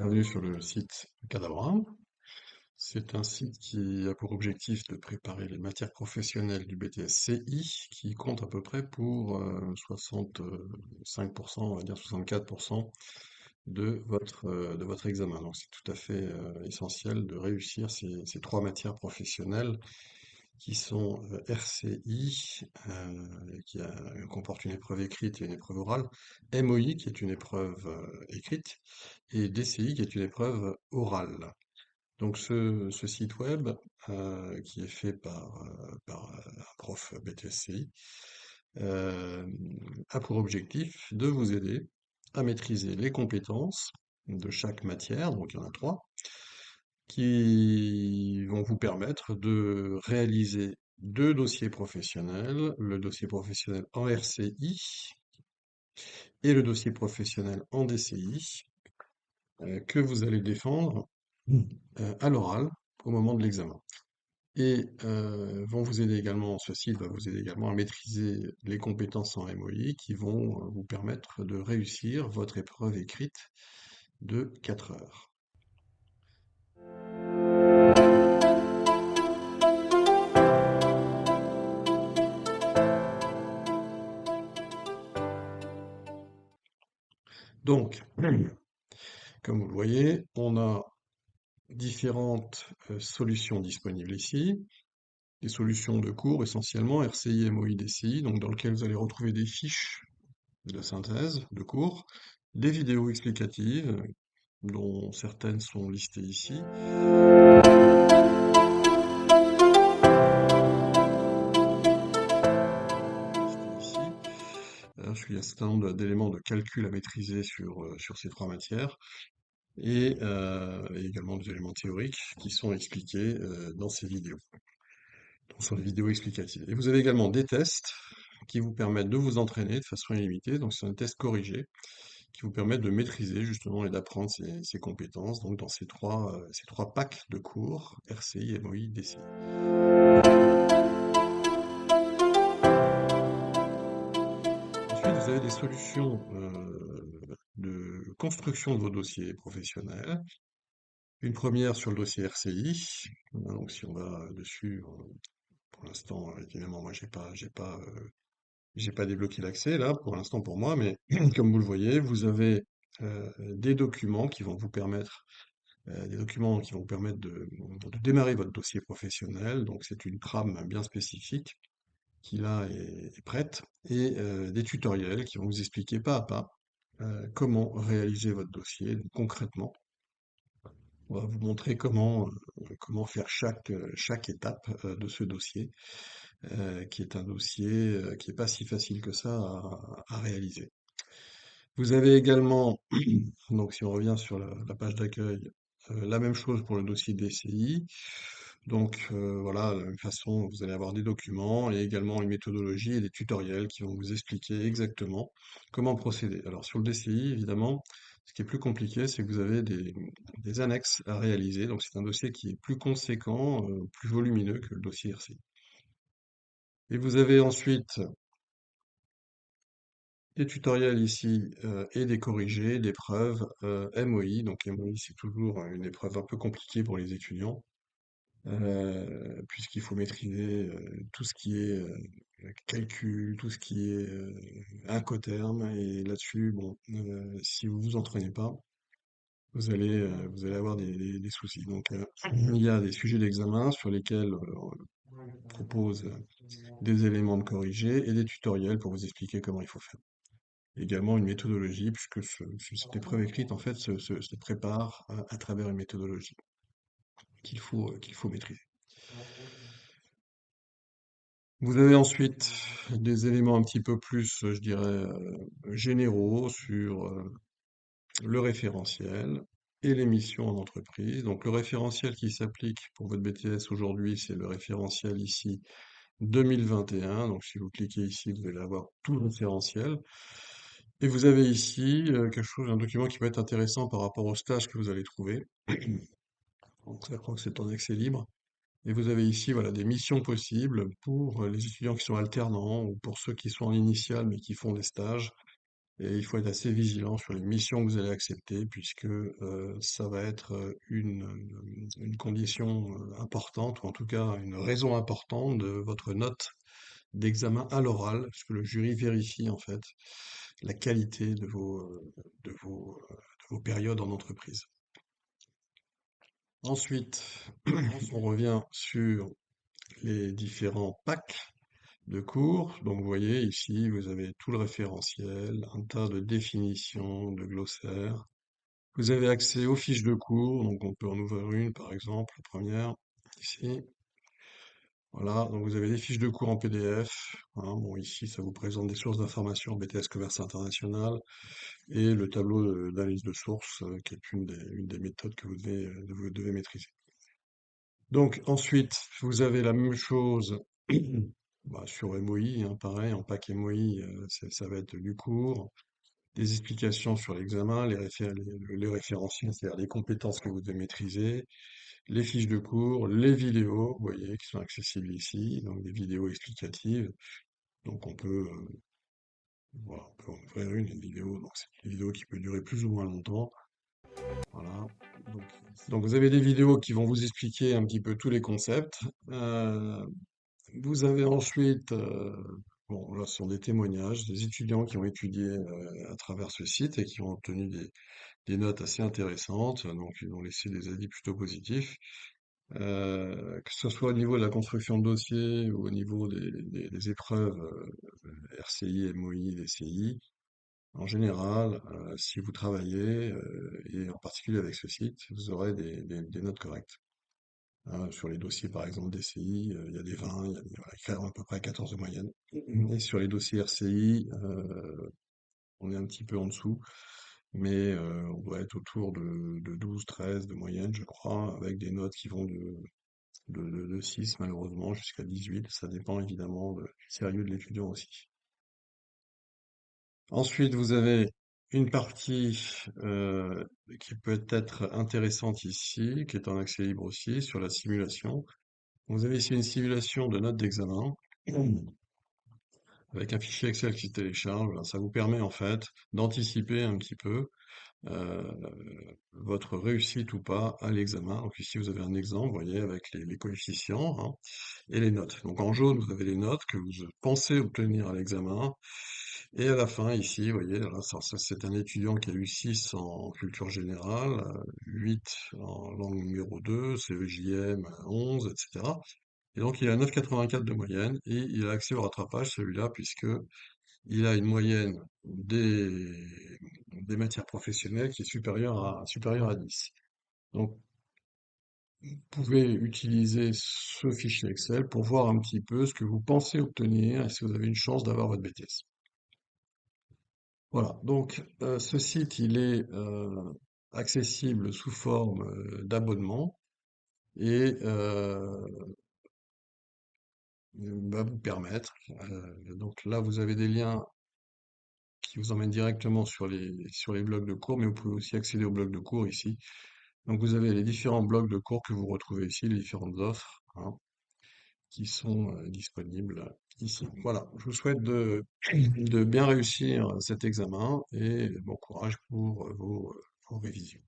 Bienvenue sur le site Cadabra. C'est un site qui a pour objectif de préparer les matières professionnelles du BTS-CI, qui compte à peu près pour 65%, on va dire 64% de votre examen. Donc c'est tout à fait essentiel de réussir ces trois matières professionnelles qui sont RCI, comporte une épreuve écrite et une épreuve orale, MOI, qui est une épreuve écrite, et DCI, qui est une épreuve orale. Donc ce site web, qui est fait par un prof BTSCI, euh, a pour objectif de vous aider à maîtriser les compétences de chaque matière, donc il y en a trois, qui vont vous permettre de réaliser deux dossiers professionnels, le dossier professionnel en RCI et le dossier professionnel en DCI, que vous allez défendre à l'oral au moment de l'examen. Et vont vous aider également, ce site va vous aider également à maîtriser les compétences en MOI qui vont vous permettre de réussir votre épreuve écrite de 4 heures. Donc, comme vous le voyez, on a différentes solutions disponibles ici. Des solutions de cours essentiellement, RCI, MOI, DCI, donc dans lesquelles vous allez retrouver des fiches de synthèse de cours, des vidéos explicatives, dont certaines sont listées ici. Il y a un certain nombre d'éléments de calcul à maîtriser sur ces trois matières et également des éléments théoriques qui sont expliqués dans ces vidéos, sur les vidéos explicatives. Et vous avez également des tests qui vous permettent de vous entraîner de façon illimitée. Donc, c'est un test corrigé qui vous permet de maîtriser justement et d'apprendre ces compétences donc dans ces trois packs de cours RCI, MOI, DCI. Ensuite, vous avez des solutions de construction de vos dossiers professionnels. Une première sur le dossier RCI. Donc, si on va dessus, pour l'instant, évidemment, moi, j'ai pas débloqué l'accès là, pour l'instant pour moi, mais comme vous le voyez, vous avez des documents qui vont vous permettre, de démarrer votre dossier professionnel. Donc, c'est une trame bien spécifique qui là est prête et des tutoriels qui vont vous expliquer pas à pas comment réaliser votre dossier donc, concrètement. On va vous montrer comment faire chaque étape de ce dossier, qui est un dossier qui n'est pas si facile que ça à réaliser. Vous avez également, donc si on revient sur la page d'accueil, la même chose pour le dossier DCI. Donc voilà, de la même façon, vous allez avoir des documents et également une méthodologie et des tutoriels qui vont vous expliquer exactement comment procéder. Alors sur le DCI, évidemment, ce qui est plus compliqué, c'est que vous avez des annexes à réaliser. Donc c'est un dossier qui est plus conséquent, plus volumineux que le dossier RCI. Et vous avez ensuite des tutoriels ici et des corrigés, des preuves MOI. Donc MOI, c'est toujours une épreuve un peu compliquée pour les étudiants, puisqu'il faut maîtriser tout ce qui est calcul, tout ce qui est incoterm. Et là-dessus, bon, si vous vous entraînez pas, vous allez avoir des soucis. Donc il y a des sujets d'examen sur lesquels on propose des éléments de corriger et des tutoriels pour vous expliquer comment il faut faire. Également une méthodologie, puisque cette épreuve écrite, en fait, se prépare à travers une méthodologie qu'il faut maîtriser. Vous avez ensuite des éléments un petit peu plus, je dirais, généraux sur le référentiel et les missions en entreprise. Donc le référentiel qui s'applique pour votre BTS aujourd'hui, c'est le référentiel ici 2021. Donc si vous cliquez ici, vous allez avoir tout le référentiel. Et vous avez ici quelque chose, un document qui peut être intéressant par rapport au stage que vous allez trouver. Donc ça, je crois que c'est en accès libre. Et vous avez ici voilà, des missions possibles pour les étudiants qui sont alternants ou pour ceux qui sont en initiale mais qui font des stages. Et il faut être assez vigilant sur les missions que vous allez accepter, puisque ça va être une condition importante, ou en tout cas une raison importante de votre note d'examen à l'oral, parce que le jury vérifie en fait la qualité de vos, euh, de vos périodes en entreprise. Ensuite, on revient sur les différents packs de cours. Donc vous voyez ici, vous avez tout le référentiel, un tas de définitions, de glossaires. Vous avez accès aux fiches de cours, donc on peut en ouvrir une par exemple, la première, ici. Voilà, donc vous avez des fiches de cours en PDF, hein. Bon, ici, ça vous présente des sources d'informations BTS Commerce International et le tableau d'analyse de sources, qui est une des méthodes que vous devez maîtriser. Donc ensuite, vous avez la même chose bah, sur MOI, hein, pareil, en pack MOI, ça va être du cours, des explications sur l'examen, les référentiels, c'est-à-dire les compétences que vous devez maîtriser, les fiches de cours, les vidéos, vous voyez, qui sont accessibles ici, donc des vidéos explicatives. Donc on peut, voilà, on peut en ouvrir une vidéo, donc c'est une vidéo qui peut durer plus ou moins longtemps. Voilà. Donc, donc vous avez des vidéos qui vont vous expliquer un petit peu tous les concepts. Euh, Vous avez ensuite, bon, là, ce sont des témoignages des étudiants qui ont étudié à travers ce site et qui ont obtenu des notes assez intéressantes, donc ils ont laissé des avis plutôt positifs. Que ce soit au niveau de la construction de dossier ou au niveau des épreuves RCI, MOI, DCI, en général, si vous travaillez, et en particulier avec ce site, vous aurez des notes correctes. Hein, sur les dossiers, par exemple, DCI, il y a des 20, il y a à peu près 14 de moyenne. Et sur les dossiers RCI, on est un petit peu en dessous, mais on doit être autour de 12, 13 de moyenne, je crois, avec des notes qui vont de 6, malheureusement, jusqu'à 18. Ça dépend évidemment du sérieux de l'étudiant aussi. Ensuite, vous avez une partie qui peut être intéressante ici, qui est en accès libre aussi, sur la simulation. Vous avez ici une simulation de notes d'examen avec un fichier Excel qui se télécharge. Ça vous permet en fait d'anticiper un petit peu euh, votre réussite ou pas à l'examen. Donc ici vous avez un exemple, vous voyez, avec les coefficients, hein, et les notes. Donc en jaune, vous avez les notes que vous pensez obtenir à l'examen. Et à la fin, ici, vous voyez, là, ça, c'est un étudiant qui a eu 6 en culture générale, 8 en langue numéro 2, CEJM 11, etc. Et donc, il a 9,84 de moyenne et il a accès au rattrapage, celui-là, puisque il a une moyenne des matières professionnelles qui est supérieure à 10. Donc, vous pouvez utiliser ce fichier Excel pour voir un petit peu ce que vous pensez obtenir et si vous avez une chance d'avoir votre BTS. Voilà, donc ce site, il est accessible sous forme d'abonnement et va vous permettre, donc là vous avez des liens qui vous emmène directement sur les blocs de cours, mais vous pouvez aussi accéder aux blocs de cours ici. Donc vous avez les différents blocs de cours que vous retrouvez ici, les différentes offres, hein, qui sont disponibles ici. Voilà, je vous souhaite de bien réussir cet examen et bon courage pour vos révisions.